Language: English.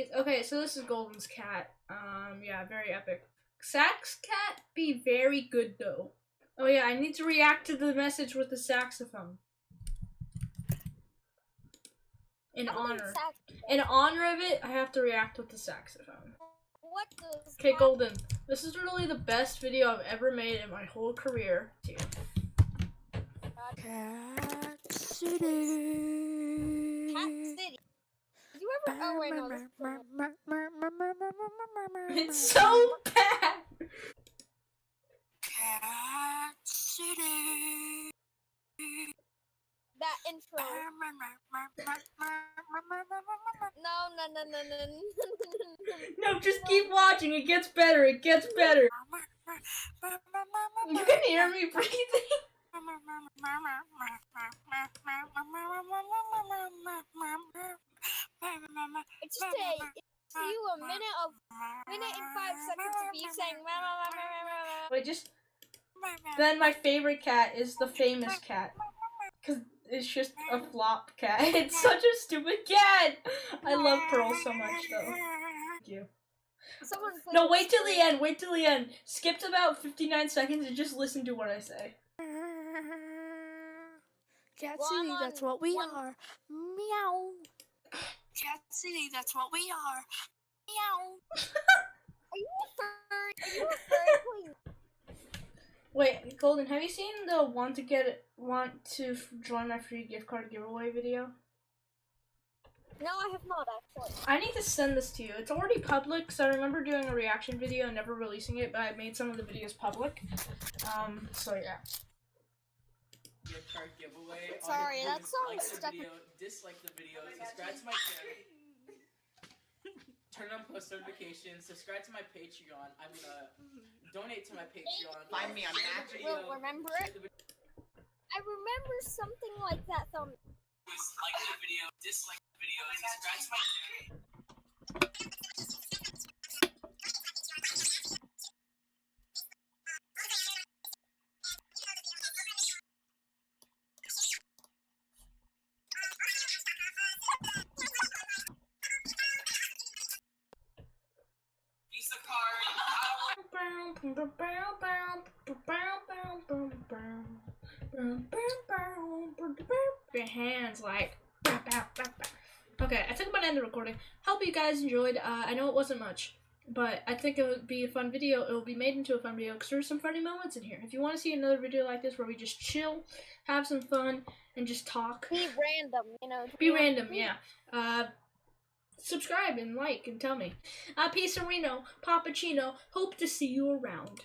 please. Okay, so this is Golden's cat. Yeah, very epic. Sax cat be very good though. Oh yeah, I need to react to the message with the saxophone. In honor of it, I have to react with the saxophone. What does Okay, Golden. This is really the best video I've ever made in my whole career. Cat City. Cat City. Did you ever? Oh wait, no. It's so bad. Cat City. That intro. No. No, just keep watching. It gets better. It gets better. You can hear me breathing. It's just a minute and 5 seconds of you saying. Wait, just. Then my favorite cat is the famous cat. Because it's just a flop cat. It's such a stupid cat. I love Pearl so much, though. Thank you. No, wait till the end. Wait till the end. Skip to about 59 seconds and just listen to what I say. Cat City, that's what we are. Meow. Cat City, that's what we are. Meow. Are you a furry, please? Wait, Golden, have you seen the want to join my free gift card giveaway video? No, I have not actually. I need to send this to you. It's already public, so I remember doing a reaction video and never releasing it, but I made some of the videos public. So yeah. Gift card giveaway. Sorry, that song is stuck. Dislike the video, subscribe to my channel, turn on post notifications, subscribe to my Patreon. I'm gonna donate to my Patreon. Find me on that video. Will remember it? I remember something like that though. Like the video, dislike the video, subscribe to my channel. Visa card. Your hands like. Okay, I think I'm gonna end the recording. Hope you guys enjoyed. I know it wasn't much, but I think it would be a fun video. It will be made into a fun video because there's some funny moments in here. If you want to see another video like this where we just chill, have some fun, and just talk. Be random, you know. Be random, yeah. Subscribe and like and tell me. Peace, Reno, Papa Chino. Hope to see you around.